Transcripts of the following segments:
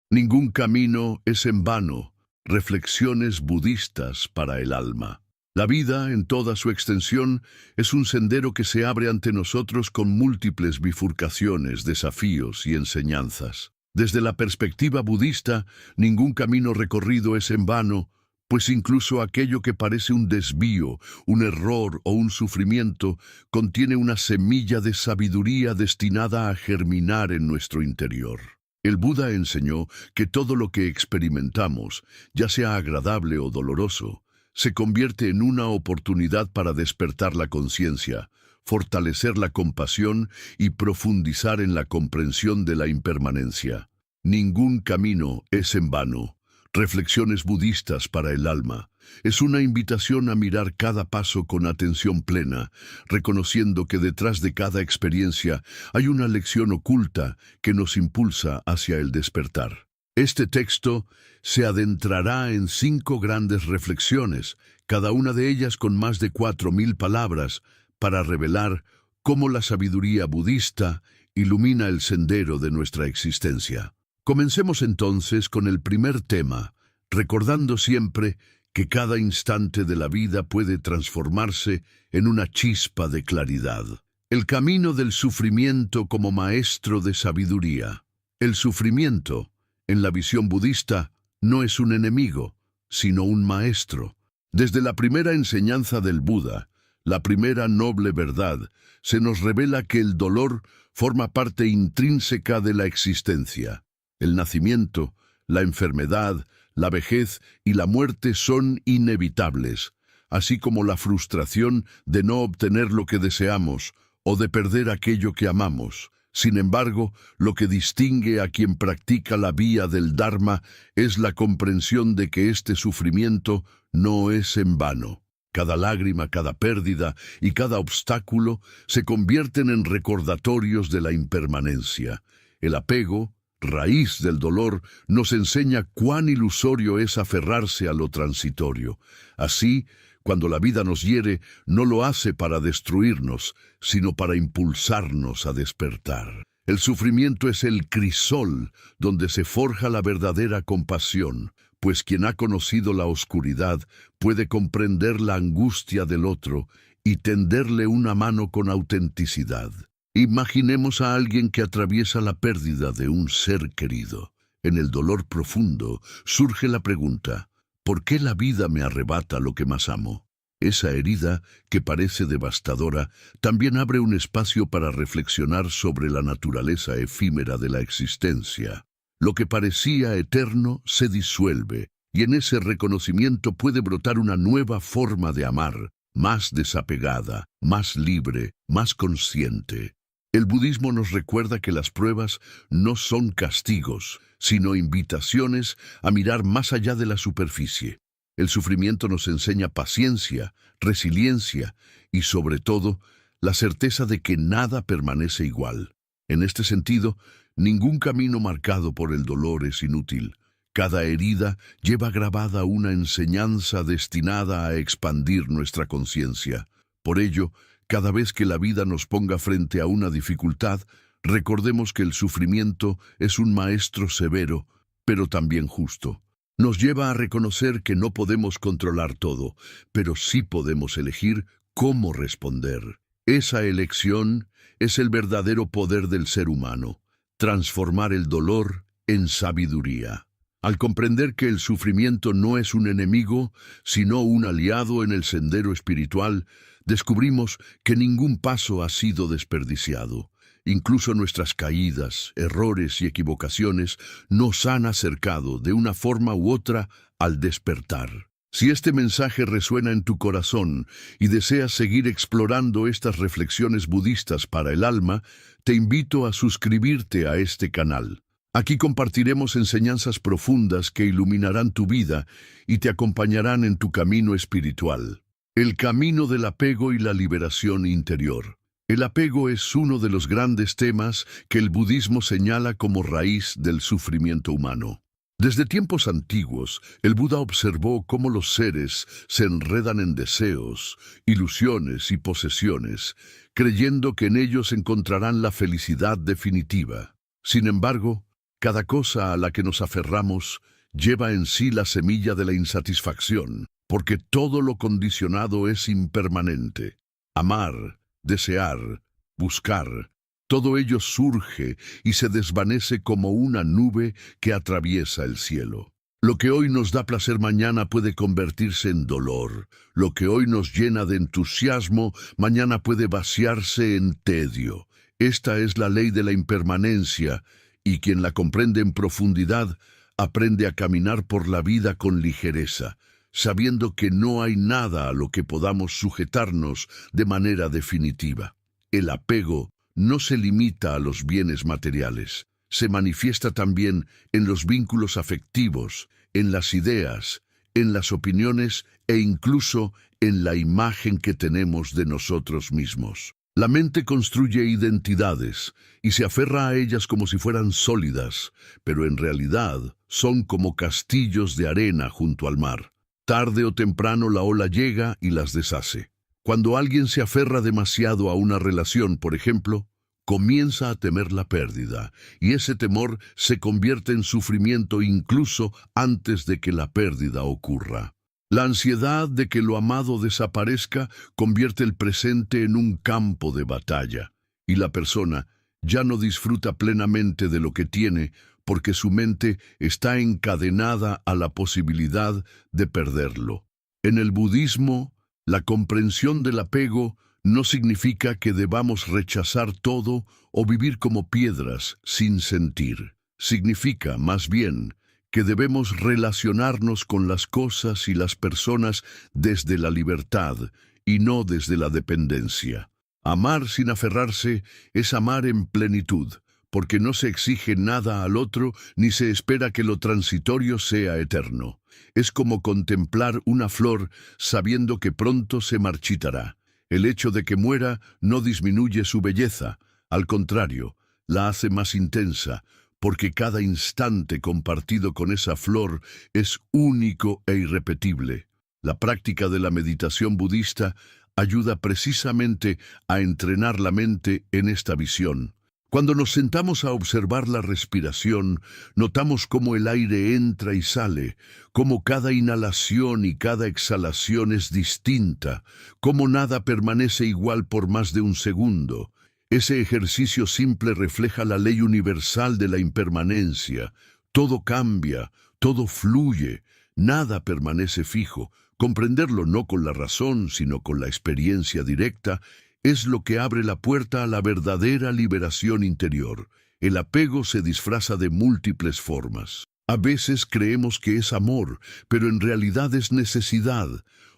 Ningún camino es en vano. Reflexiones budistas para el alma. La vida, en toda su extensión, es un sendero que se abre ante nosotros con múltiples bifurcaciones, desafíos y enseñanzas. Desde la perspectiva budista, ningún camino recorrido es en vano, pues incluso aquello que parece un desvío, un error o un sufrimiento, contiene una semilla de sabiduría destinada a germinar en nuestro interior. El Buda enseñó que todo lo que experimentamos, ya sea agradable o doloroso, se convierte en una oportunidad para despertar la conciencia, fortalecer la compasión y profundizar en la comprensión de la impermanencia. Ningún camino es en vano. Reflexiones budistas para el alma. Es una invitación a mirar cada paso con atención plena, reconociendo que detrás de cada experiencia hay una lección oculta que nos impulsa hacia el despertar. Este texto se adentrará en 5 grandes reflexiones, cada una de ellas con más de 4.000 palabras, para revelar cómo la sabiduría budista ilumina el sendero de nuestra existencia. Comencemos entonces con el primer tema, recordando siempre que cada instante de la vida puede transformarse en una chispa de claridad. El camino del sufrimiento como maestro de sabiduría. El sufrimiento, en la visión budista, no es un enemigo, sino un maestro. Desde la primera enseñanza del Buda, la primera noble verdad, se nos revela que el dolor forma parte intrínseca de la existencia. El nacimiento, la enfermedad, la vejez y la muerte son inevitables, así como la frustración de no obtener lo que deseamos o de perder aquello que amamos. Sin embargo, lo que distingue a quien practica la vía del Dharma es la comprensión de que este sufrimiento no es en vano. Cada lágrima, cada pérdida y cada obstáculo se convierten en recordatorios de la impermanencia. El apego, raíz del dolor, nos enseña cuán ilusorio es aferrarse a lo transitorio. Así, cuando la vida nos hiere, no lo hace para destruirnos, sino para impulsarnos a despertar. El sufrimiento es el crisol donde se forja la verdadera compasión, pues quien ha conocido la oscuridad puede comprender la angustia del otro y tenderle una mano con autenticidad. Imaginemos a alguien que atraviesa la pérdida de un ser querido. En el dolor profundo surge la pregunta: ¿por qué la vida me arrebata lo que más amo? Esa herida, que parece devastadora, también abre un espacio para reflexionar sobre la naturaleza efímera de la existencia. Lo que parecía eterno se disuelve, y en ese reconocimiento puede brotar una nueva forma de amar, más desapegada, más libre, más consciente. El budismo nos recuerda que las pruebas no son castigos, sino invitaciones a mirar más allá de la superficie. El sufrimiento nos enseña paciencia, resiliencia y, sobre todo, la certeza de que nada permanece igual. En este sentido, ningún camino marcado por el dolor es inútil. Cada herida lleva grabada una enseñanza destinada a expandir nuestra conciencia. Por ello, cada vez que la vida nos ponga frente a una dificultad, recordemos que el sufrimiento es un maestro severo, pero también justo. Nos lleva a reconocer que no podemos controlar todo, pero sí podemos elegir cómo responder. Esa elección es el verdadero poder del ser humano, transformar el dolor en sabiduría. Al comprender que el sufrimiento no es un enemigo, sino un aliado en el sendero espiritual, descubrimos que ningún paso ha sido desperdiciado. Incluso nuestras caídas, errores y equivocaciones nos han acercado de una forma u otra al despertar. Si este mensaje resuena en tu corazón y deseas seguir explorando estas reflexiones budistas para el alma, te invito a suscribirte a este canal. Aquí compartiremos enseñanzas profundas que iluminarán tu vida y te acompañarán en tu camino espiritual. El camino del apego y la liberación interior. El apego es uno de los grandes temas que el budismo señala como raíz del sufrimiento humano. Desde tiempos antiguos, el Buda observó cómo los seres se enredan en deseos, ilusiones y posesiones, creyendo que en ellos encontrarán la felicidad definitiva. Sin embargo, Cada cosa a la que nos aferramos lleva en sí la semilla de la insatisfacción, porque todo lo condicionado es impermanente. Amar, desear, buscar, todo ello surge y se desvanece como una nube que atraviesa el cielo. Lo que hoy nos da placer mañana puede convertirse en dolor. Lo que hoy nos llena de entusiasmo mañana puede vaciarse en tedio. Esta es la ley de la impermanencia, y quien la comprende en profundidad aprende a caminar por la vida con ligereza, sabiendo que no hay nada a lo que podamos sujetarnos de manera definitiva. El apego no se limita a los bienes materiales, se manifiesta también en los vínculos afectivos, en las ideas, en las opiniones e incluso en la imagen que tenemos de nosotros mismos. La mente construye identidades y se aferra a ellas como si fueran sólidas, pero en realidad son como castillos de arena junto al mar. Tarde o temprano la ola llega y las deshace. Cuando alguien se aferra demasiado a una relación, por ejemplo, comienza a temer la pérdida, y ese temor se convierte en sufrimiento incluso antes de que la pérdida ocurra. La ansiedad de que lo amado desaparezca convierte el presente en un campo de batalla, y la persona ya no disfruta plenamente de lo que tiene porque su mente está encadenada a la posibilidad de perderlo. En el budismo, la comprensión del apego no significa que debamos rechazar todo o vivir como piedras sin sentir. Significa, más bien, que debemos relacionarnos con las cosas y las personas desde la libertad y no desde la dependencia. Amar sin aferrarse es amar en plenitud, porque no se exige nada al otro ni se espera que lo transitorio sea eterno. Es como contemplar una flor sabiendo que pronto se marchitará. El hecho de que muera no disminuye su belleza, al contrario, la hace más intensa, porque cada instante compartido con esa flor es único e irrepetible. La práctica de la meditación budista ayuda precisamente a entrenar la mente en esta visión. Cuando nos sentamos a observar la respiración, notamos cómo el aire entra y sale, cómo cada inhalación y cada exhalación es distinta, cómo nada permanece igual por más de un segundo. Ese ejercicio simple refleja la ley universal de la impermanencia. Todo cambia, todo fluye, nada permanece fijo. Comprenderlo no con la razón, sino con la experiencia directa, es lo que abre la puerta a la verdadera liberación interior. El apego se disfraza de múltiples formas. A veces creemos que es amor, pero en realidad es necesidad.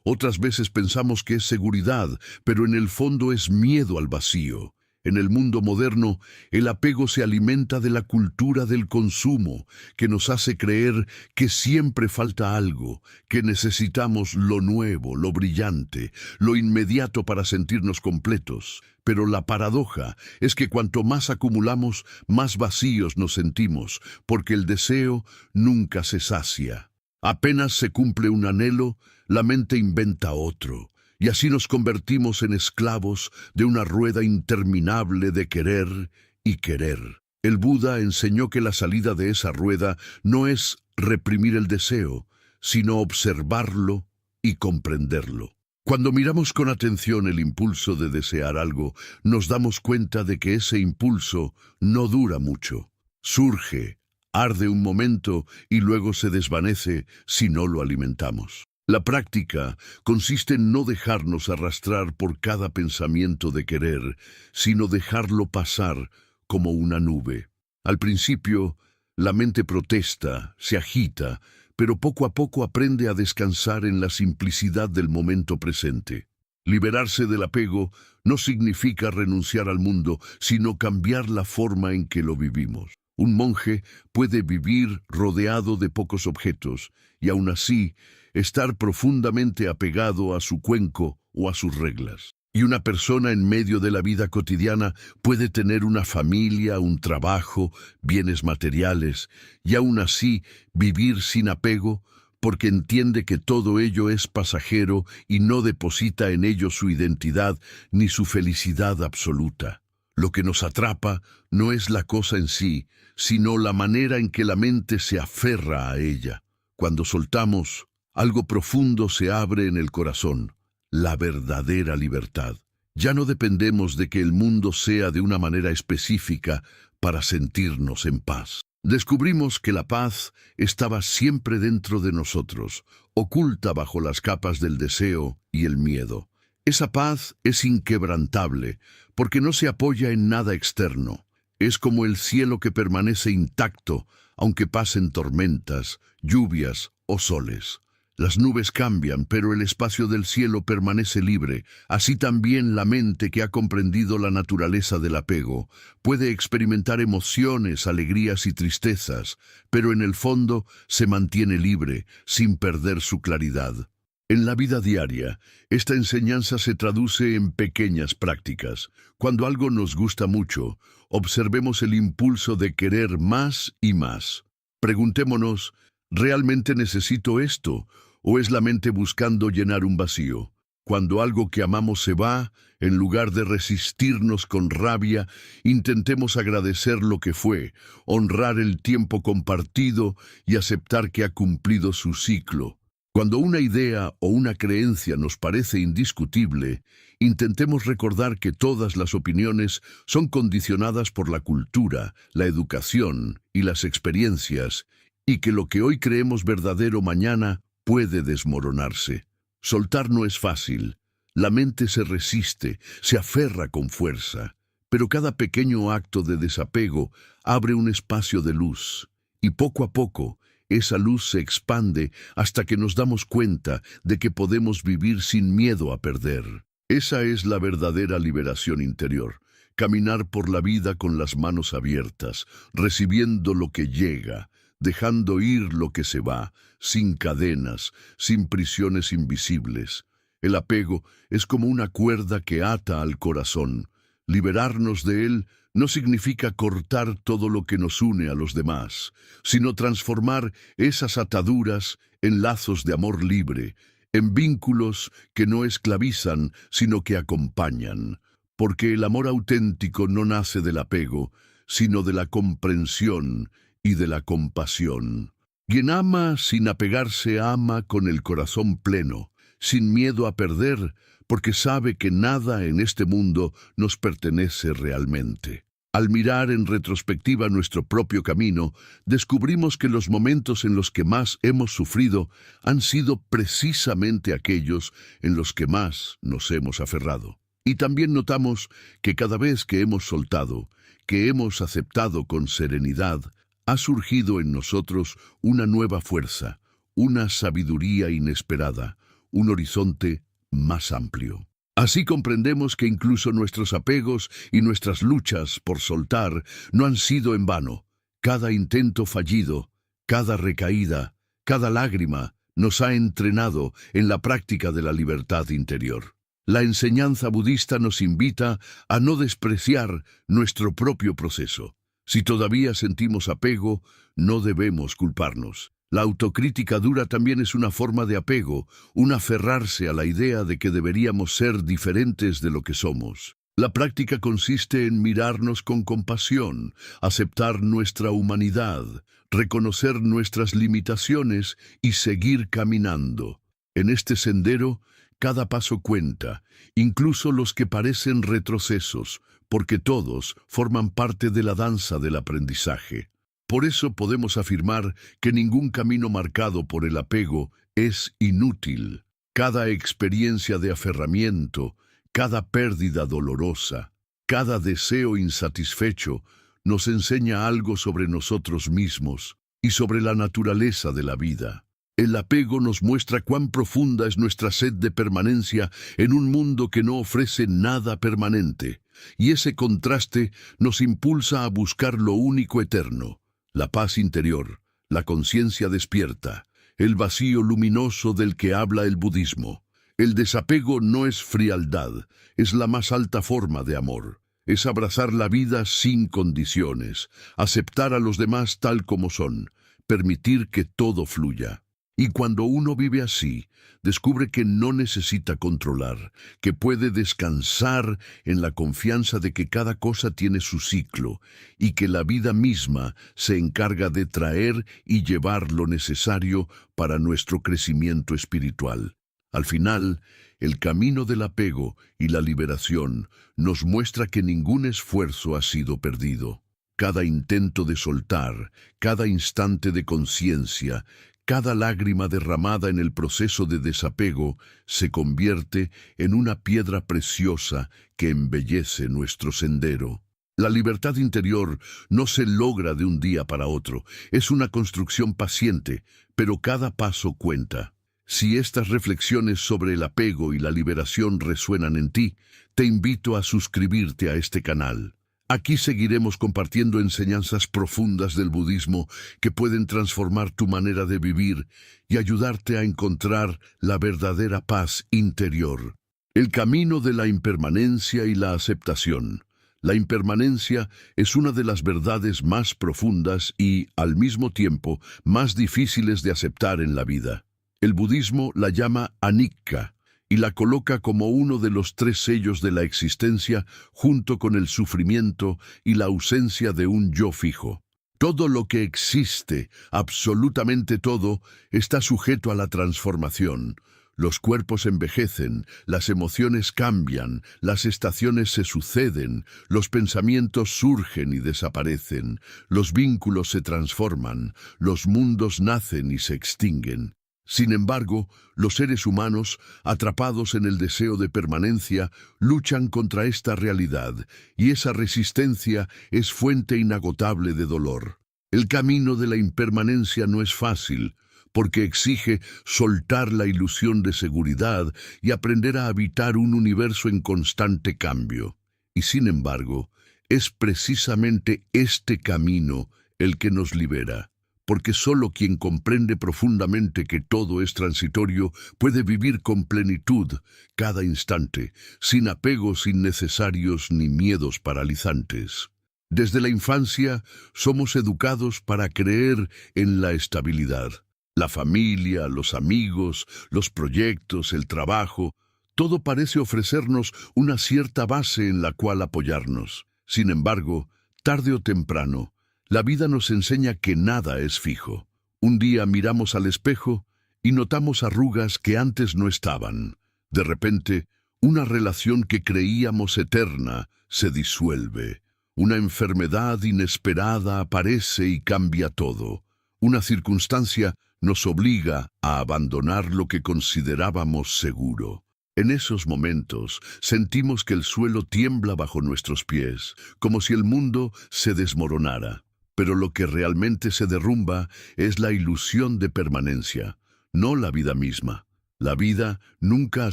Otras veces pensamos que es seguridad, pero en el fondo es miedo al vacío. En el mundo moderno, el apego se alimenta de la cultura del consumo, que nos hace creer que siempre falta algo, que necesitamos lo nuevo, lo brillante, lo inmediato para sentirnos completos. Pero la paradoja es que cuanto más acumulamos, más vacíos nos sentimos, porque el deseo nunca se sacia. Apenas se cumple un anhelo, la mente inventa otro. Y así nos convertimos en esclavos de una rueda interminable de querer y querer. El Buda enseñó que la salida de esa rueda no es reprimir el deseo, sino observarlo y comprenderlo. Cuando miramos con atención el impulso de desear algo, nos damos cuenta de que ese impulso no dura mucho. Surge, arde un momento y luego se desvanece si no lo alimentamos. La práctica consiste en no dejarnos arrastrar por cada pensamiento de querer, sino dejarlo pasar como una nube. Al principio, la mente protesta, se agita, pero poco a poco aprende a descansar en la simplicidad del momento presente. Liberarse del apego no significa renunciar al mundo, sino cambiar la forma en que lo vivimos. Un monje puede vivir rodeado de pocos objetos y aún así estar profundamente apegado a su cuenco o a sus reglas. Y una persona en medio de la vida cotidiana puede tener una familia, un trabajo, bienes materiales, y aún así vivir sin apego, porque entiende que todo ello es pasajero y no deposita en ello su identidad ni su felicidad absoluta. Lo que nos atrapa no es la cosa en sí, sino la manera en que la mente se aferra a ella. Cuando soltamos, algo profundo se abre en el corazón, la verdadera libertad. Ya no dependemos de que el mundo sea de una manera específica para sentirnos en paz. Descubrimos que la paz estaba siempre dentro de nosotros, oculta bajo las capas del deseo y el miedo. Esa paz es inquebrantable, porque no se apoya en nada externo. Es como el cielo que permanece intacto, aunque pasen tormentas, lluvias o soles. Las nubes cambian, pero el espacio del cielo permanece libre. Así también la mente que ha comprendido la naturaleza del apego puede experimentar emociones, alegrías y tristezas, pero en el fondo se mantiene libre, sin perder su claridad. En la vida diaria, esta enseñanza se traduce en pequeñas prácticas. Cuando algo nos gusta mucho, observemos el impulso de querer más y más. Preguntémonos, ¿realmente necesito esto? ¿O es la mente buscando llenar un vacío? Cuando algo que amamos se va, en lugar de resistirnos con rabia, intentemos agradecer lo que fue, honrar el tiempo compartido y aceptar que ha cumplido su ciclo. Cuando una idea o una creencia nos parece indiscutible, intentemos recordar que todas las opiniones son condicionadas por la cultura, la educación y las experiencias, y que lo que hoy creemos verdadero mañana puede desmoronarse. Soltar no es fácil. La mente se resiste, se aferra con fuerza, pero cada pequeño acto de desapego abre un espacio de luz, y poco a poco, esa luz se expande hasta que nos damos cuenta de que podemos vivir sin miedo a perder. Esa es la verdadera liberación interior. Caminar por la vida con las manos abiertas, recibiendo lo que llega, dejando ir lo que se va, sin cadenas, sin prisiones invisibles. El apego es como una cuerda que ata al corazón. Liberarnos de él no significa cortar todo lo que nos une a los demás, sino transformar esas ataduras en lazos de amor libre, en vínculos que no esclavizan, sino que acompañan. Porque el amor auténtico no nace del apego, sino de la comprensión y de la compasión. Quien ama sin apegarse ama con el corazón pleno, sin miedo a perder, porque sabe que nada en este mundo nos pertenece realmente. Al mirar en retrospectiva nuestro propio camino, descubrimos que los momentos en los que más hemos sufrido han sido precisamente aquellos en los que más nos hemos aferrado. Y también notamos que cada vez que hemos soltado, que hemos aceptado con serenidad, ha surgido en nosotros una nueva fuerza, una sabiduría inesperada, un horizonte más amplio. Así comprendemos que incluso nuestros apegos y nuestras luchas por soltar no han sido en vano. Cada intento fallido, cada recaída, cada lágrima nos ha entrenado en la práctica de la libertad interior. La enseñanza budista nos invita a no despreciar nuestro propio proceso. Si todavía sentimos apego, no debemos culparnos. La autocrítica dura también es una forma de apego, un aferrarse a la idea de que deberíamos ser diferentes de lo que somos. La práctica consiste en mirarnos con compasión, aceptar nuestra humanidad, reconocer nuestras limitaciones y seguir caminando. En este sendero, cada paso cuenta, incluso los que parecen retrocesos, porque todos forman parte de la danza del aprendizaje. Por eso podemos afirmar que ningún camino marcado por el apego es inútil. Cada experiencia de aferramiento, cada pérdida dolorosa, cada deseo insatisfecho nos enseña algo sobre nosotros mismos y sobre la naturaleza de la vida. El apego nos muestra cuán profunda es nuestra sed de permanencia en un mundo que no ofrece nada permanente, y ese contraste nos impulsa a buscar lo único eterno, la paz interior, la conciencia despierta, el vacío luminoso del que habla el budismo. El desapego no es frialdad, es la más alta forma de amor. Es abrazar la vida sin condiciones, aceptar a los demás tal como son, permitir que todo fluya. Y cuando uno vive así, descubre que no necesita controlar, que puede descansar en la confianza de que cada cosa tiene su ciclo y que la vida misma se encarga de traer y llevar lo necesario para nuestro crecimiento espiritual. Al final, el camino del apego y la liberación nos muestra que ningún esfuerzo ha sido perdido. Cada intento de soltar, cada instante de conciencia, cada lágrima derramada en el proceso de desapego se convierte en una piedra preciosa que embellece nuestro sendero. La libertad interior no se logra de un día para otro, es una construcción paciente, pero cada paso cuenta. Si estas reflexiones sobre el apego y la liberación resuenan en ti, te invito a suscribirte a este canal. Aquí seguiremos compartiendo enseñanzas profundas del budismo que pueden transformar tu manera de vivir y ayudarte a encontrar la verdadera paz interior. El camino de la impermanencia y la aceptación. La impermanencia es una de las verdades más profundas y, al mismo tiempo, más difíciles de aceptar en la vida. El budismo la llama anicca y la coloca como uno de los 3 sellos de la existencia junto con el sufrimiento y la ausencia de un yo fijo. Todo lo que existe, absolutamente todo, está sujeto a la transformación. Los cuerpos envejecen, las emociones cambian, las estaciones se suceden, los pensamientos surgen y desaparecen, los vínculos se transforman, los mundos nacen y se extinguen. Sin embargo, los seres humanos, atrapados en el deseo de permanencia, luchan contra esta realidad, y esa resistencia es fuente inagotable de dolor. El camino de la impermanencia no es fácil, porque exige soltar la ilusión de seguridad y aprender a habitar un universo en constante cambio. Y sin embargo, es precisamente este camino el que nos libera. Porque solo quien comprende profundamente que todo es transitorio puede vivir con plenitud cada instante, sin apegos innecesarios ni miedos paralizantes. Desde la infancia somos educados para creer en la estabilidad. La familia, los amigos, los proyectos, el trabajo, todo parece ofrecernos una cierta base en la cual apoyarnos. Sin embargo, tarde o temprano, la vida nos enseña que nada es fijo. Un día miramos al espejo y notamos arrugas que antes no estaban. De repente, una relación que creíamos eterna se disuelve. Una enfermedad inesperada aparece y cambia todo. Una circunstancia nos obliga a abandonar lo que considerábamos seguro. En esos momentos sentimos que el suelo tiembla bajo nuestros pies, como si el mundo se desmoronara. Pero lo que realmente se derrumba es la ilusión de permanencia, no la vida misma. La vida nunca ha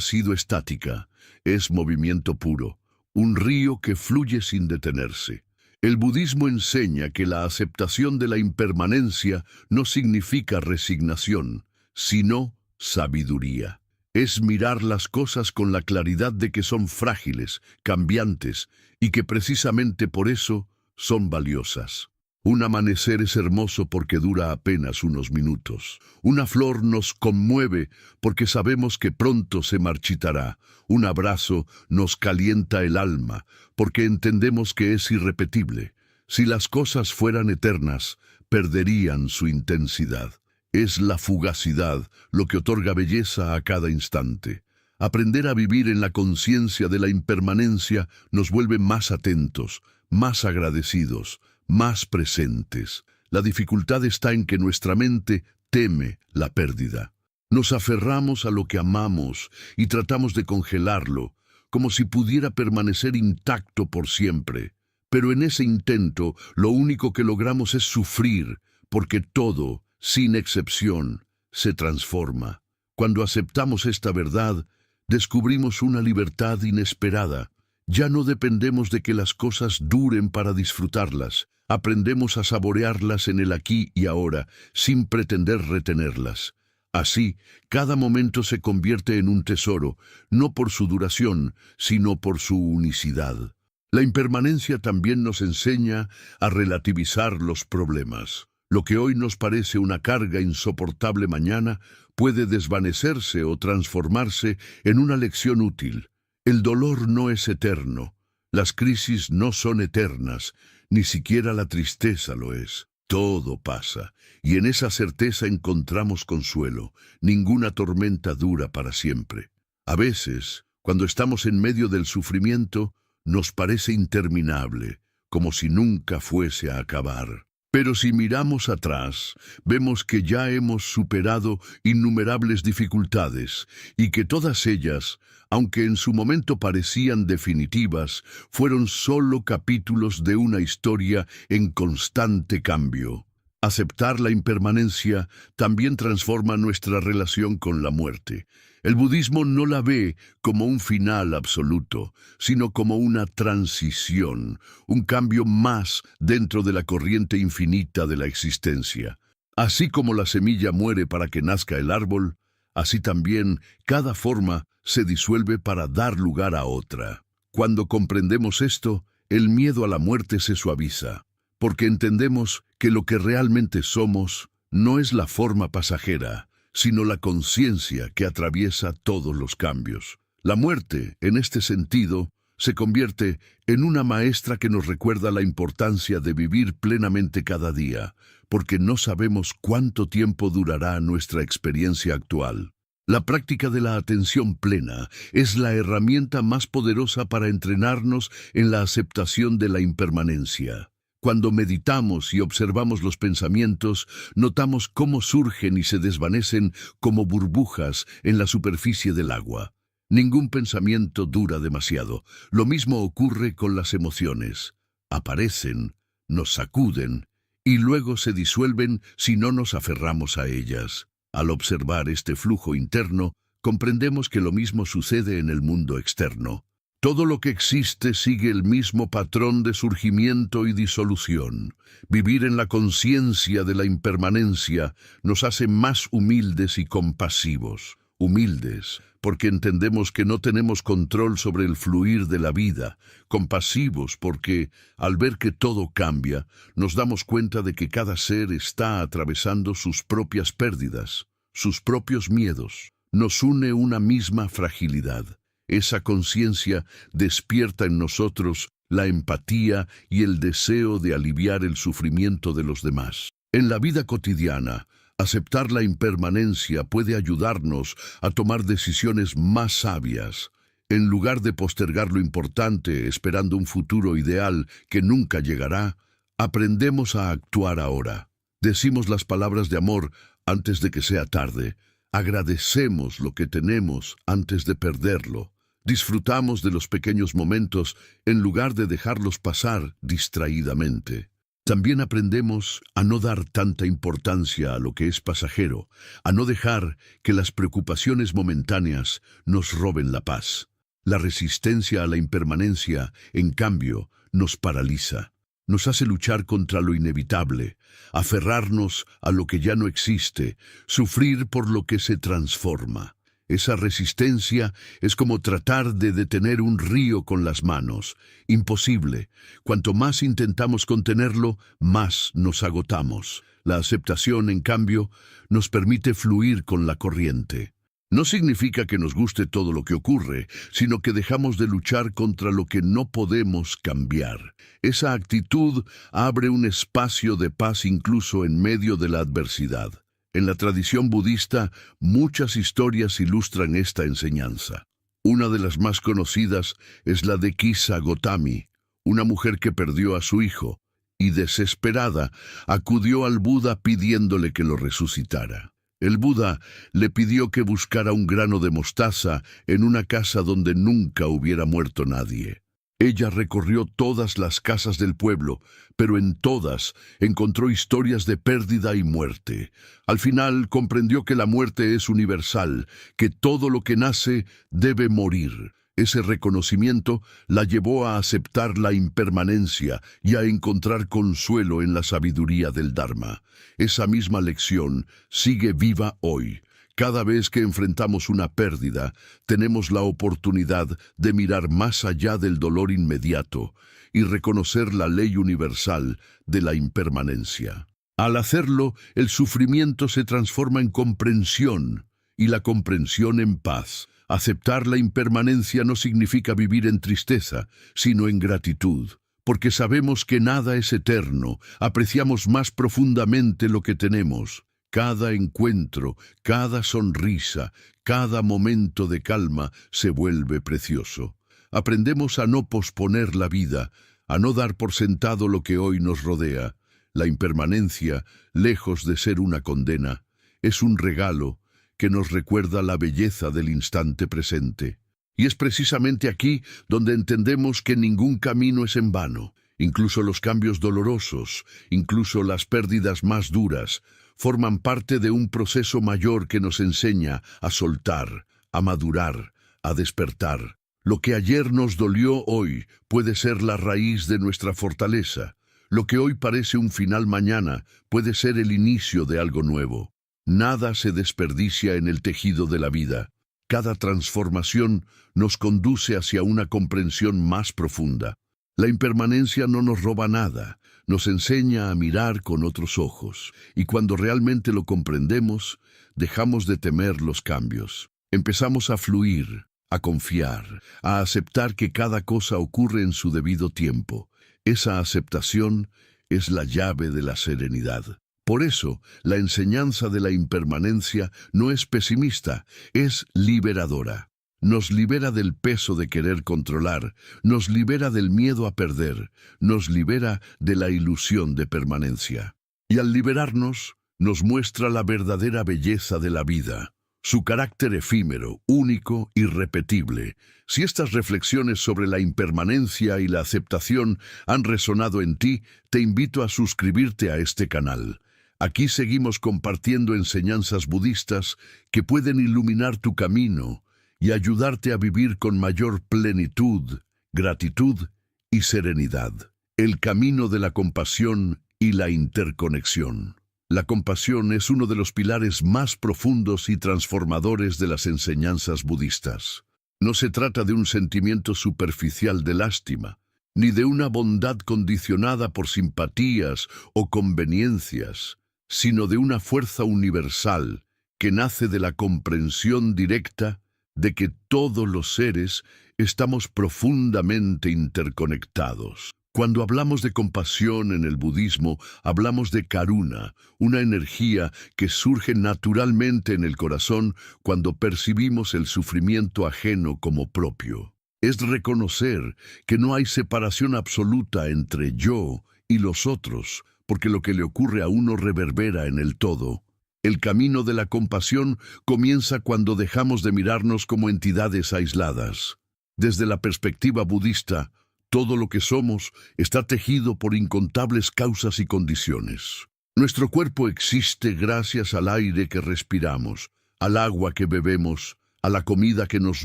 sido estática, es movimiento puro, un río que fluye sin detenerse. El budismo enseña que la aceptación de la impermanencia no significa resignación, sino sabiduría. Es mirar las cosas con la claridad de que son frágiles, cambiantes, y que precisamente por eso son valiosas. Un amanecer es hermoso porque dura apenas unos minutos. Una flor nos conmueve porque sabemos que pronto se marchitará. Un abrazo nos calienta el alma porque entendemos que es irrepetible. Si las cosas fueran eternas, perderían su intensidad. Es la fugacidad lo que otorga belleza a cada instante. Aprender a vivir en la conciencia de la impermanencia nos vuelve más atentos, más agradecidos, más presentes. La dificultad está en que nuestra mente teme la pérdida. Nos aferramos a lo que amamos y tratamos de congelarlo, como si pudiera permanecer intacto por siempre. Pero en ese intento, lo único que logramos es sufrir, porque todo, sin excepción, se transforma. Cuando aceptamos esta verdad, descubrimos una libertad inesperada. Ya no dependemos de que las cosas duren para disfrutarlas. Aprendemos a saborearlas en el aquí y ahora, sin pretender retenerlas. Así, cada momento se convierte en un tesoro, no por su duración, sino por su unicidad. La impermanencia también nos enseña a relativizar los problemas. Lo que hoy nos parece una carga insoportable mañana puede desvanecerse o transformarse en una lección útil. El dolor no es eterno, las crisis no son eternas, ni siquiera la tristeza lo es. Todo pasa, y en esa certeza encontramos consuelo. Ninguna tormenta dura para siempre. A veces, cuando estamos en medio del sufrimiento, nos parece interminable, como si nunca fuese a acabar. Pero si miramos atrás, vemos que ya hemos superado innumerables dificultades y que todas ellas, aunque en su momento parecían definitivas, fueron solo capítulos de una historia en constante cambio. Aceptar la impermanencia también transforma nuestra relación con la muerte. El budismo no la ve como un final absoluto, sino como una transición, un cambio más dentro de la corriente infinita de la existencia. Así como la semilla muere para que nazca el árbol, así también cada forma se disuelve para dar lugar a otra. Cuando comprendemos esto, el miedo a la muerte se suaviza, porque entendemos que lo que realmente somos no es la forma pasajera, sino la conciencia que atraviesa todos los cambios. La muerte, en este sentido, se convierte en una maestra que nos recuerda la importancia de vivir plenamente cada día, porque no sabemos cuánto tiempo durará nuestra experiencia actual. La práctica de la atención plena es la herramienta más poderosa para entrenarnos en la aceptación de la impermanencia. Cuando meditamos y observamos los pensamientos, notamos cómo surgen y se desvanecen como burbujas en la superficie del agua. Ningún pensamiento dura demasiado. Lo mismo ocurre con las emociones. Aparecen, nos sacuden y luego se disuelven si no nos aferramos a ellas. Al observar este flujo interno, comprendemos que lo mismo sucede en el mundo externo. Todo lo que existe sigue el mismo patrón de surgimiento y disolución. Vivir en la conciencia de la impermanencia nos hace más humildes y compasivos. Humildes, porque entendemos que no tenemos control sobre el fluir de la vida. Compasivos, porque, al ver que todo cambia, nos damos cuenta de que cada ser está atravesando sus propias pérdidas, sus propios miedos. Nos une una misma fragilidad. Esa conciencia despierta en nosotros la empatía y el deseo de aliviar el sufrimiento de los demás. En la vida cotidiana, aceptar la impermanencia puede ayudarnos a tomar decisiones más sabias. En lugar de postergar lo importante esperando un futuro ideal que nunca llegará, aprendemos a actuar ahora. Decimos las palabras de amor antes de que sea tarde. Agradecemos lo que tenemos antes de perderlo. Disfrutamos de los pequeños momentos en lugar de dejarlos pasar distraídamente. También aprendemos a no dar tanta importancia a lo que es pasajero, a no dejar que las preocupaciones momentáneas nos roben la paz. La resistencia a la impermanencia, en cambio, nos paraliza. Nos hace luchar contra lo inevitable, aferrarnos a lo que ya no existe, sufrir por lo que se transforma. Esa resistencia es como tratar de detener un río con las manos. Imposible. Cuanto más intentamos contenerlo, más nos agotamos. La aceptación, en cambio, nos permite fluir con la corriente. No significa que nos guste todo lo que ocurre, sino que dejamos de luchar contra lo que no podemos cambiar. Esa actitud abre un espacio de paz incluso en medio de la adversidad. En la tradición budista, muchas historias ilustran esta enseñanza. Una de las más conocidas es la de Kisa Gotami, una mujer que perdió a su hijo y, desesperada, acudió al Buda pidiéndole que lo resucitara. El Buda le pidió que buscara un grano de mostaza en una casa donde nunca hubiera muerto nadie. Ella recorrió todas las casas del pueblo, pero en todas encontró historias de pérdida y muerte. Al final comprendió que la muerte es universal, que todo lo que nace debe morir. Ese reconocimiento la llevó a aceptar la impermanencia y a encontrar consuelo en la sabiduría del Dharma. Esa misma lección sigue viva hoy. Cada vez que enfrentamos una pérdida, tenemos la oportunidad de mirar más allá del dolor inmediato y reconocer la ley universal de la impermanencia. Al hacerlo, el sufrimiento se transforma en comprensión y la comprensión en paz. Aceptar la impermanencia no significa vivir en tristeza, sino en gratitud. Porque sabemos que nada es eterno, apreciamos más profundamente lo que tenemos. Cada encuentro, cada sonrisa, cada momento de calma se vuelve precioso. Aprendemos a no posponer la vida, a no dar por sentado lo que hoy nos rodea. La impermanencia, lejos de ser una condena, es un regalo que nos recuerda la belleza del instante presente. Y es precisamente aquí donde entendemos que ningún camino es en vano. Incluso los cambios dolorosos, incluso las pérdidas más duras, forman parte de un proceso mayor que nos enseña a soltar, a madurar, a despertar. Lo que ayer nos dolió hoy puede ser la raíz de nuestra fortaleza. Lo que hoy parece un final mañana puede ser el inicio de algo nuevo. Nada se desperdicia en el tejido de la vida. Cada transformación nos conduce hacia una comprensión más profunda. La impermanencia no nos roba nada, nos enseña a mirar con otros ojos, y cuando realmente lo comprendemos, dejamos de temer los cambios. Empezamos a fluir, a confiar, a aceptar que cada cosa ocurre en su debido tiempo. Esa aceptación es la llave de la serenidad. Por eso, la enseñanza de la impermanencia no es pesimista, es liberadora. Nos libera del peso de querer controlar, nos libera del miedo a perder, nos libera de la ilusión de permanencia. Y al liberarnos, nos muestra la verdadera belleza de la vida, su carácter efímero, único, irrepetible. Si estas reflexiones sobre la impermanencia y la aceptación han resonado en ti, te invito a suscribirte a este canal. Aquí seguimos compartiendo enseñanzas budistas que pueden iluminar tu camino y ayudarte a vivir con mayor plenitud, gratitud y serenidad. El camino de la compasión y la interconexión. La compasión es uno de los pilares más profundos y transformadores de las enseñanzas budistas. No se trata de un sentimiento superficial de lástima, ni de una bondad condicionada por simpatías o conveniencias, sino de una fuerza universal que nace de la comprensión directa de que todos los seres estamos profundamente interconectados. Cuando hablamos de compasión en el budismo, hablamos de karuna, una energía que surge naturalmente en el corazón cuando percibimos el sufrimiento ajeno como propio. Es reconocer que no hay separación absoluta entre yo y los otros, porque lo que le ocurre a uno reverbera en el todo. El camino de la compasión comienza cuando dejamos de mirarnos como entidades aisladas. Desde la perspectiva budista, todo lo que somos está tejido por incontables causas y condiciones. Nuestro cuerpo existe gracias al aire que respiramos, al agua que bebemos, a la comida que nos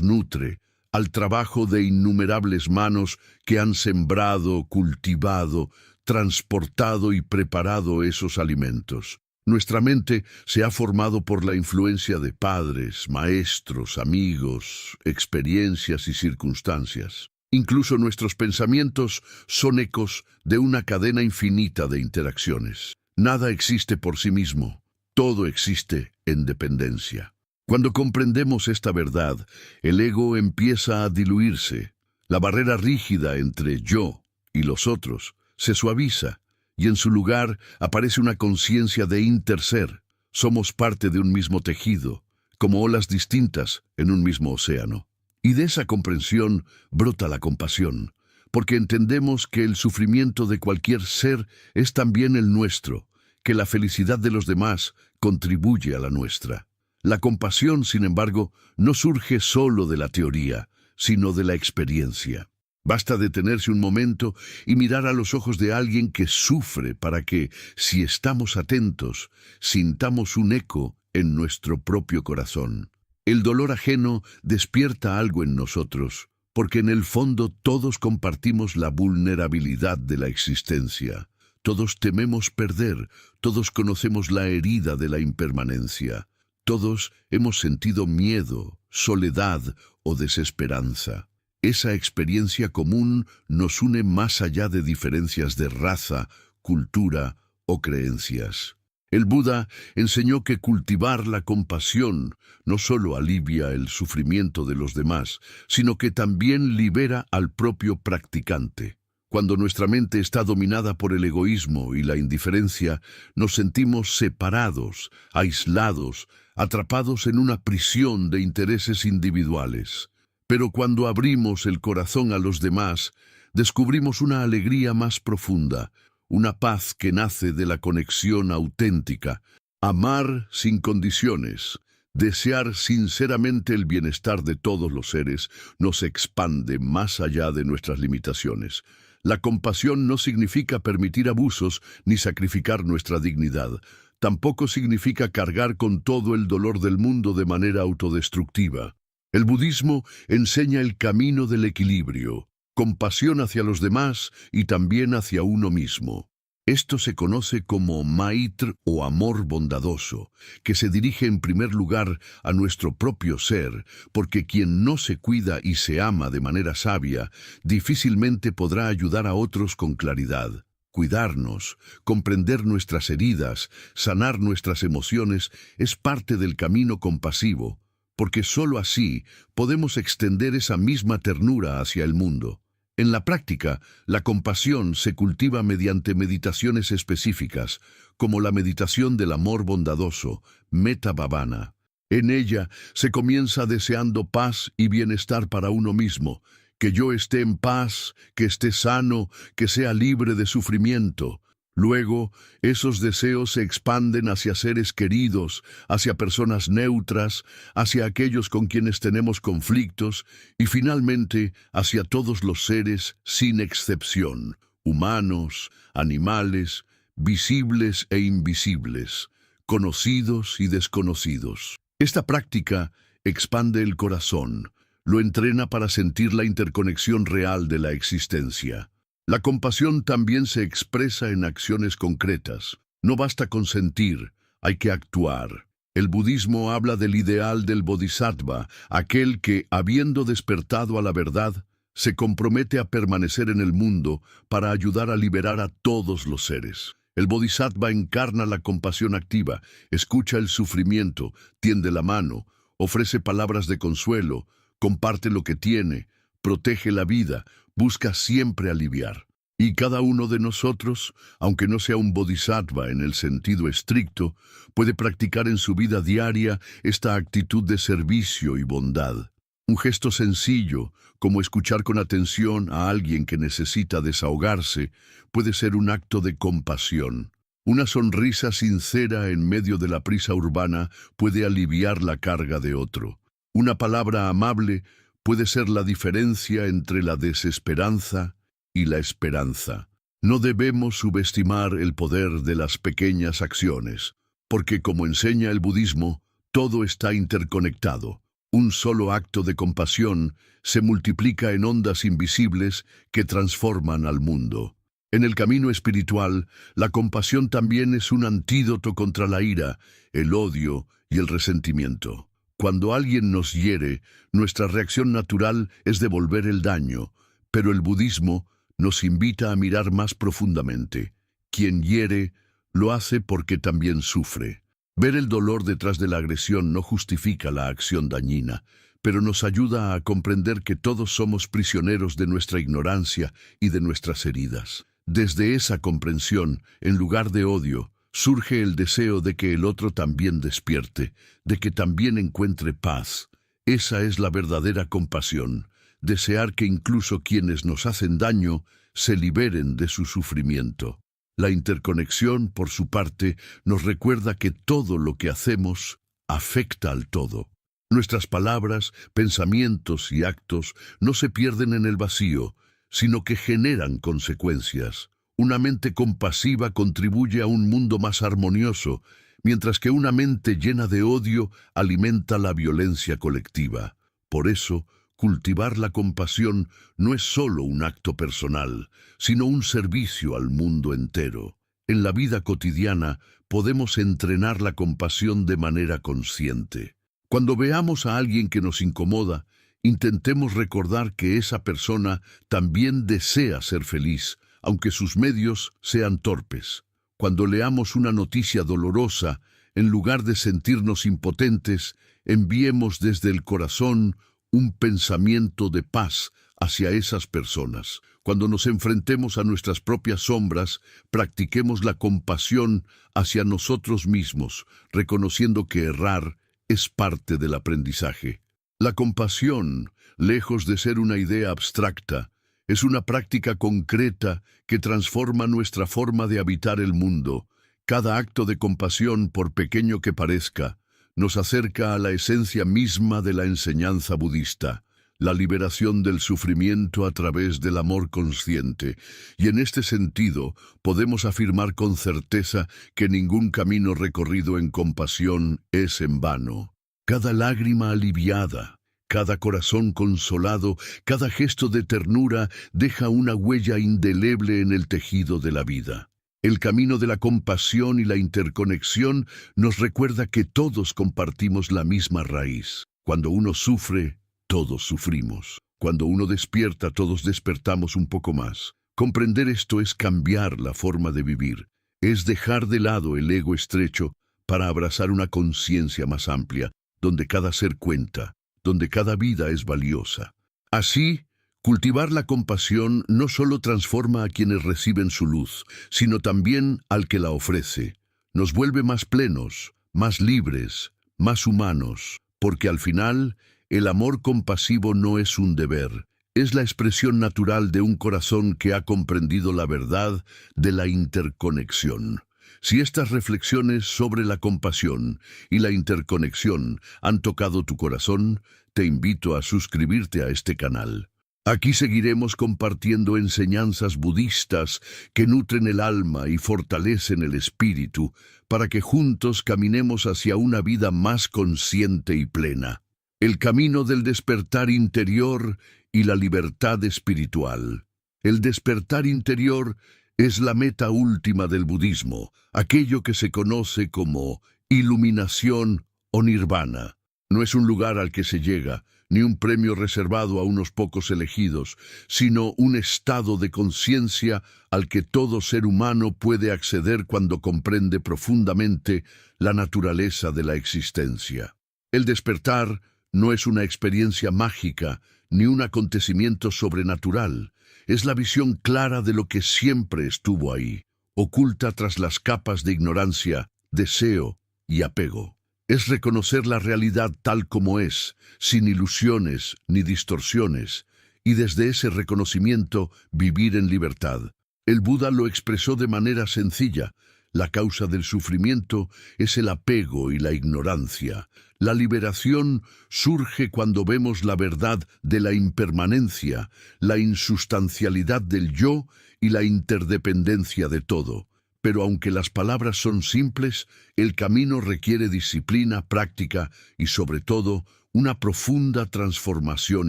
nutre, al trabajo de innumerables manos que han sembrado, cultivado, transportado y preparado esos alimentos. Nuestra mente se ha formado por la influencia de padres, maestros, amigos, experiencias y circunstancias. Incluso nuestros pensamientos son ecos de una cadena infinita de interacciones. Nada existe por sí mismo, todo existe en dependencia. Cuando comprendemos esta verdad, el ego empieza a diluirse. La barrera rígida entre yo y los otros se suaviza y en su lugar aparece una conciencia de interser. Somos parte de un mismo tejido, como olas distintas en un mismo océano. Y de esa comprensión brota la compasión, porque entendemos que el sufrimiento de cualquier ser es también el nuestro, que la felicidad de los demás contribuye a la nuestra. La compasión, sin embargo, no surge solo de la teoría, sino de la experiencia. Basta detenerse un momento y mirar a los ojos de alguien que sufre para que, si estamos atentos, sintamos un eco en nuestro propio corazón. El dolor ajeno despierta algo en nosotros, porque en el fondo todos compartimos la vulnerabilidad de la existencia. Todos tememos perder, todos conocemos la herida de la impermanencia. Todos hemos sentido miedo, soledad o desesperanza. Esa experiencia común nos une más allá de diferencias de raza, cultura o creencias. El Buda enseñó que cultivar la compasión no solo alivia el sufrimiento de los demás, sino que también libera al propio practicante. Cuando nuestra mente está dominada por el egoísmo y la indiferencia, nos sentimos separados, aislados, atrapados en una prisión de intereses individuales. Pero cuando abrimos el corazón a los demás, descubrimos una alegría más profunda, una paz que nace de la conexión auténtica. Amar sin condiciones, desear sinceramente el bienestar de todos los seres, nos expande más allá de nuestras limitaciones. La compasión no significa permitir abusos ni sacrificar nuestra dignidad. Tampoco significa cargar con todo el dolor del mundo de manera autodestructiva. El budismo enseña el camino del equilibrio, compasión hacia los demás y también hacia uno mismo. Esto se conoce como Maitri o amor bondadoso, que se dirige en primer lugar a nuestro propio ser, porque quien no se cuida y se ama de manera sabia, difícilmente podrá ayudar a otros con claridad. Cuidarnos, comprender nuestras heridas, sanar nuestras emociones, es parte del camino compasivo, porque sólo así podemos extender esa misma ternura hacia el mundo. En la práctica, la compasión se cultiva mediante meditaciones específicas, como la meditación del amor bondadoso, Metta Bhavana. En ella se comienza deseando paz y bienestar para uno mismo, que yo esté en paz, que esté sano, que sea libre de sufrimiento. Luego, esos deseos se expanden hacia seres queridos, hacia personas neutras, hacia aquellos con quienes tenemos conflictos y finalmente hacia todos los seres sin excepción, humanos, animales, visibles e invisibles, conocidos y desconocidos. Esta práctica expande el corazón, lo entrena para sentir la interconexión real de la existencia. La compasión también se expresa en acciones concretas. No basta con sentir, hay que actuar. El budismo habla del ideal del bodhisattva, aquel que, habiendo despertado a la verdad, se compromete a permanecer en el mundo para ayudar a liberar a todos los seres. El bodhisattva encarna la compasión activa, escucha el sufrimiento, tiende la mano, ofrece palabras de consuelo, comparte lo que tiene, protege la vida, busca siempre aliviar. Y cada uno de nosotros, aunque no sea un bodhisattva en el sentido estricto, puede practicar en su vida diaria esta actitud de servicio y bondad. Un gesto sencillo, como escuchar con atención a alguien que necesita desahogarse, puede ser un acto de compasión. Una sonrisa sincera en medio de la prisa urbana puede aliviar la carga de otro. Una palabra amable puede ser la diferencia entre la desesperanza y la esperanza. No debemos subestimar el poder de las pequeñas acciones, porque como enseña el budismo, todo está interconectado. Un solo acto de compasión se multiplica en ondas invisibles que transforman al mundo. En el camino espiritual, la compasión también es un antídoto contra la ira, el odio y el resentimiento. Cuando alguien nos hiere, nuestra reacción natural es devolver el daño, pero el budismo nos invita a mirar más profundamente. Quien hiere, lo hace porque también sufre. Ver el dolor detrás de la agresión no justifica la acción dañina, pero nos ayuda a comprender que todos somos prisioneros de nuestra ignorancia y de nuestras heridas. Desde esa comprensión, en lugar de odio, surge el deseo de que el otro también despierte, de que también encuentre paz. Esa es la verdadera compasión, desear que incluso quienes nos hacen daño se liberen de su sufrimiento. La interconexión, por su parte, nos recuerda que todo lo que hacemos afecta al todo. Nuestras palabras, pensamientos y actos no se pierden en el vacío, sino que generan consecuencias. Una mente compasiva contribuye a un mundo más armonioso, mientras que una mente llena de odio alimenta la violencia colectiva. Por eso, cultivar la compasión no es solo un acto personal, sino un servicio al mundo entero. En la vida cotidiana podemos entrenar la compasión de manera consciente. Cuando veamos a alguien que nos incomoda, intentemos recordar que esa persona también desea ser feliz, aunque sus medios sean torpes. Cuando leamos una noticia dolorosa, en lugar de sentirnos impotentes, enviemos desde el corazón un pensamiento de paz hacia esas personas. Cuando nos enfrentemos a nuestras propias sombras, practiquemos la compasión hacia nosotros mismos, reconociendo que errar es parte del aprendizaje. La compasión, lejos de ser una idea abstracta, es una práctica concreta que transforma nuestra forma de habitar el mundo. Cada acto de compasión, por pequeño que parezca, nos acerca a la esencia misma de la enseñanza budista, la liberación del sufrimiento a través del amor consciente. Y en este sentido, podemos afirmar con certeza que ningún camino recorrido en compasión es en vano. Cada lágrima aliviada, cada corazón consolado, cada gesto de ternura deja una huella indeleble en el tejido de la vida. El camino de la compasión y la interconexión nos recuerda que todos compartimos la misma raíz. Cuando uno sufre, todos sufrimos. Cuando uno despierta, todos despertamos un poco más. Comprender esto es cambiar la forma de vivir. Es dejar de lado el ego estrecho para abrazar una conciencia más amplia, donde cada ser cuenta, donde cada vida es valiosa. Así, cultivar la compasión no solo transforma a quienes reciben su luz, sino también al que la ofrece. Nos vuelve más plenos, más libres, más humanos, porque al final, el amor compasivo no es un deber, es la expresión natural de un corazón que ha comprendido la verdad de la interconexión. Si estas reflexiones sobre la compasión y la interconexión han tocado tu corazón, te invito a suscribirte a este canal. Aquí seguiremos compartiendo enseñanzas budistas que nutren el alma y fortalecen el espíritu, para que juntos caminemos hacia una vida más consciente y plena. El camino del despertar interior y la libertad espiritual. El despertar interior es la meta última del budismo, aquello que se conoce como iluminación o nirvana. No es un lugar al que se llega, ni un premio reservado a unos pocos elegidos, sino un estado de conciencia al que todo ser humano puede acceder cuando comprende profundamente la naturaleza de la existencia. El despertar no es una experiencia mágica, ni un acontecimiento sobrenatural. Es la visión clara de lo que siempre estuvo ahí, oculta tras las capas de ignorancia, deseo y apego. Es reconocer la realidad tal como es, sin ilusiones ni distorsiones, y desde ese reconocimiento vivir en libertad. El Buda lo expresó de manera sencilla. La causa del sufrimiento es el apego y la ignorancia. La liberación surge cuando vemos la verdad de la impermanencia, la insustancialidad del yo y la interdependencia de todo. Pero aunque las palabras son simples, el camino requiere disciplina, práctica y, sobre todo, una profunda transformación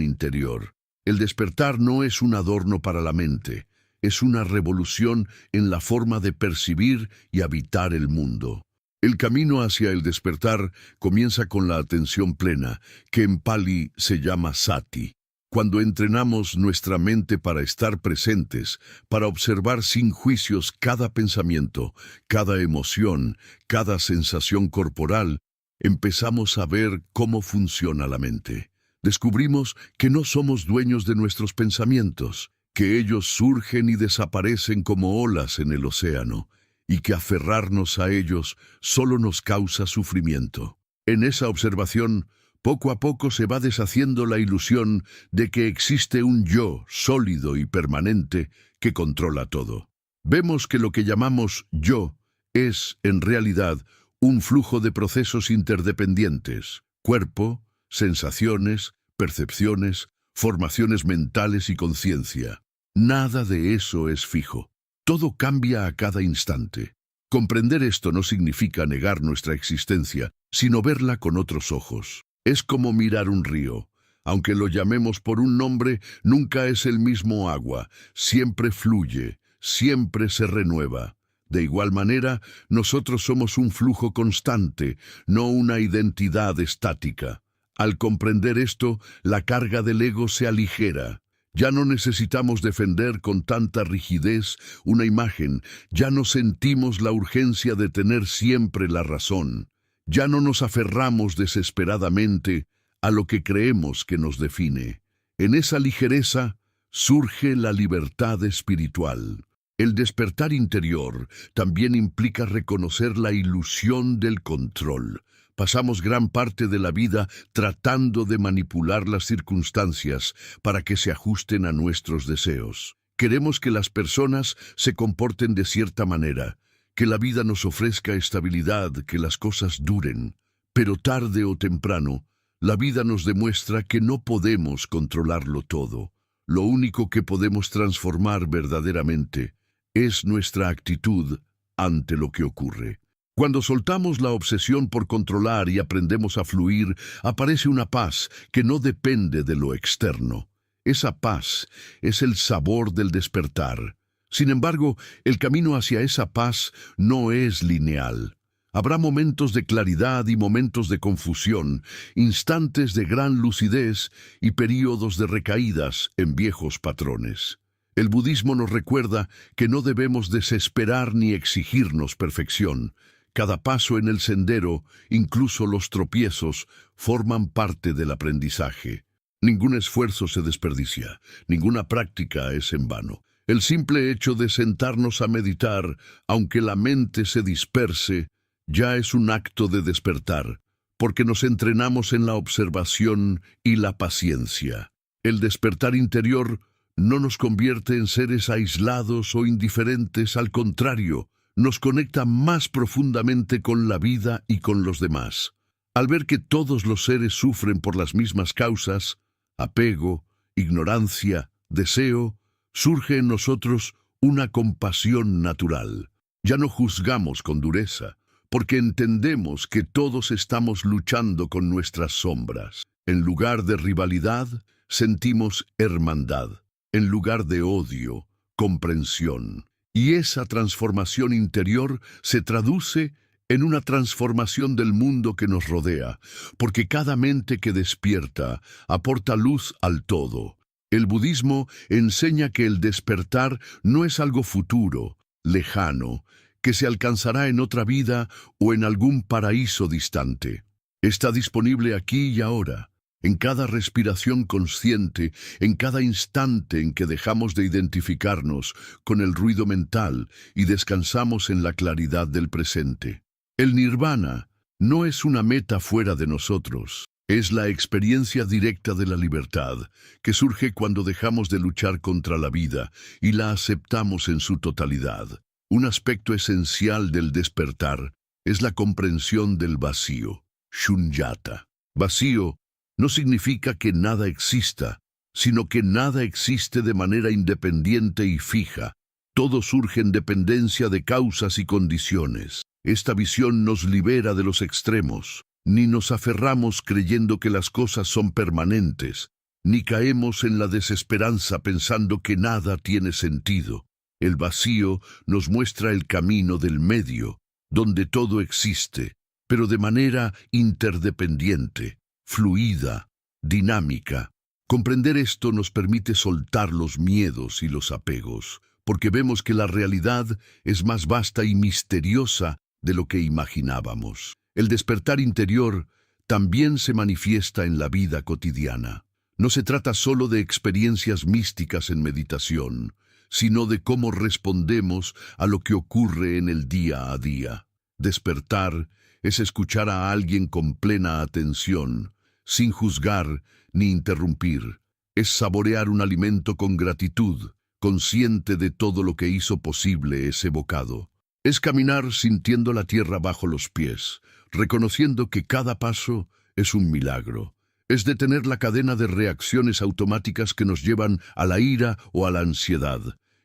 interior. El despertar no es un adorno para la mente, es una revolución en la forma de percibir y habitar el mundo. El camino hacia el despertar comienza con la atención plena, que en Pali se llama sati. Cuando entrenamos nuestra mente para estar presentes, para observar sin juicios cada pensamiento, cada emoción, cada sensación corporal, empezamos a ver cómo funciona la mente. Descubrimos que no somos dueños de nuestros pensamientos, que ellos surgen y desaparecen como olas en el océano, y que aferrarnos a ellos solo nos causa sufrimiento. En esa observación, poco a poco se va deshaciendo la ilusión de que existe un yo sólido y permanente que controla todo. Vemos que lo que llamamos yo es, en realidad, un flujo de procesos interdependientes: cuerpo, sensaciones, percepciones, formaciones mentales y conciencia. Nada de eso es fijo. Todo cambia a cada instante. Comprender esto no significa negar nuestra existencia, sino verla con otros ojos. Es como mirar un río. Aunque lo llamemos por un nombre, nunca es el mismo agua. Siempre fluye, siempre se renueva. De igual manera, nosotros somos un flujo constante, no una identidad estática. Al comprender esto, la carga del ego se aligera. Ya no necesitamos defender con tanta rigidez una imagen, ya no sentimos la urgencia de tener siempre la razón, ya no nos aferramos desesperadamente a lo que creemos que nos define. En esa ligereza surge la libertad espiritual. El despertar interior también implica reconocer la ilusión del control. Pasamos gran parte de la vida tratando de manipular las circunstancias para que se ajusten a nuestros deseos. Queremos que las personas se comporten de cierta manera, que la vida nos ofrezca estabilidad, que las cosas duren. Pero tarde o temprano, la vida nos demuestra que no podemos controlarlo todo. Lo único que podemos transformar verdaderamente es nuestra actitud ante lo que ocurre. Cuando soltamos la obsesión por controlar y aprendemos a fluir, aparece una paz que no depende de lo externo. Esa paz es el sabor del despertar. Sin embargo, el camino hacia esa paz no es lineal. Habrá momentos de claridad y momentos de confusión, instantes de gran lucidez y períodos de recaídas en viejos patrones. El budismo nos recuerda que no debemos desesperar ni exigirnos perfección. Cada paso en el sendero, incluso los tropiezos, forman parte del aprendizaje. Ningún esfuerzo se desperdicia, ninguna práctica es en vano. El simple hecho de sentarnos a meditar, aunque la mente se disperse, ya es un acto de despertar, porque nos entrenamos en la observación y la paciencia. El despertar interior no nos convierte en seres aislados o indiferentes, al contrario, nos conecta más profundamente con la vida y con los demás. Al ver que todos los seres sufren por las mismas causas, apego, ignorancia, deseo, surge en nosotros una compasión natural. Ya no juzgamos con dureza, porque entendemos que todos estamos luchando con nuestras sombras. En lugar de rivalidad, sentimos hermandad. En lugar de odio, comprensión. Y esa transformación interior se traduce en una transformación del mundo que nos rodea, porque cada mente que despierta aporta luz al todo. El budismo enseña que el despertar no es algo futuro, lejano, que se alcanzará en otra vida o en algún paraíso distante. Está disponible aquí y ahora. En cada respiración consciente, en cada instante en que dejamos de identificarnos con el ruido mental y descansamos en la claridad del presente. El nirvana no es una meta fuera de nosotros, es la experiencia directa de la libertad, que surge cuando dejamos de luchar contra la vida y la aceptamos en su totalidad. Un aspecto esencial del despertar es la comprensión del vacío, shunyata. Vacío no significa que nada exista, sino que nada existe de manera independiente y fija. Todo surge en dependencia de causas y condiciones. Esta visión nos libera de los extremos. Ni nos aferramos creyendo que las cosas son permanentes, ni caemos en la desesperanza pensando que nada tiene sentido. El vacío nos muestra el camino del medio, donde todo existe, pero de manera interdependiente, fluida, dinámica. Comprender esto nos permite soltar los miedos y los apegos, porque vemos que la realidad es más vasta y misteriosa de lo que imaginábamos. El despertar interior también se manifiesta en la vida cotidiana. No se trata solo de experiencias místicas en meditación, sino de cómo respondemos a lo que ocurre en el día a día. Despertar es escuchar a alguien con plena atención, sin juzgar ni interrumpir. Es saborear un alimento con gratitud, consciente de todo lo que hizo posible ese bocado. Es caminar sintiendo la tierra bajo los pies, reconociendo que cada paso es un milagro. Es detener la cadena de reacciones automáticas que nos llevan a la ira o a la ansiedad,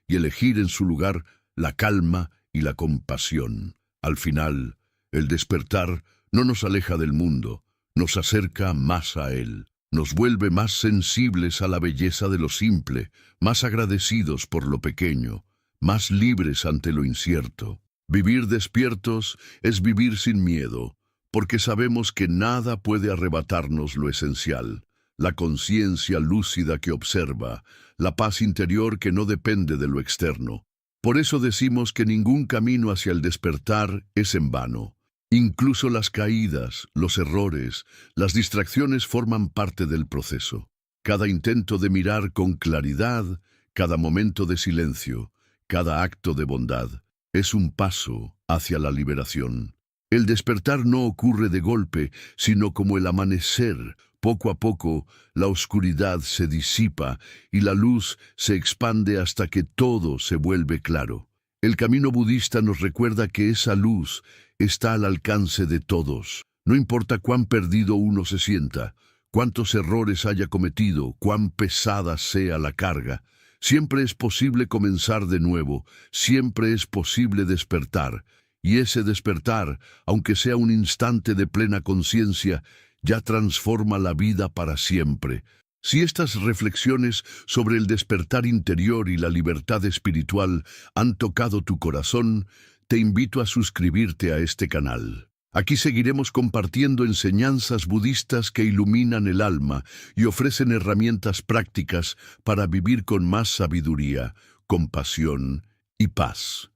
y elegir en su lugar la calma y la compasión. Al final, el despertar no nos aleja del mundo, nos acerca más a él. Nos vuelve más sensibles a la belleza de lo simple, más agradecidos por lo pequeño, más libres ante lo incierto. Vivir despiertos es vivir sin miedo, porque sabemos que nada puede arrebatarnos lo esencial, la conciencia lúcida que observa, la paz interior que no depende de lo externo. Por eso decimos que ningún camino hacia el despertar es en vano. Incluso las caídas, los errores, las distracciones forman parte del proceso. Cada intento de mirar con claridad, cada momento de silencio, cada acto de bondad, es un paso hacia la liberación. El despertar no ocurre de golpe, sino como el amanecer. Poco a poco, la oscuridad se disipa y la luz se expande hasta que todo se vuelve claro. El camino budista nos recuerda que esa luz está al alcance de todos. No importa cuán perdido uno se sienta, cuántos errores haya cometido, cuán pesada sea la carga, siempre es posible comenzar de nuevo, siempre es posible despertar. Y ese despertar, aunque sea un instante de plena conciencia, ya transforma la vida para siempre. Si estas reflexiones sobre el despertar interior y la libertad espiritual han tocado tu corazón, te invito a suscribirte a este canal. Aquí seguiremos compartiendo enseñanzas budistas que iluminan el alma y ofrecen herramientas prácticas para vivir con más sabiduría, compasión y paz.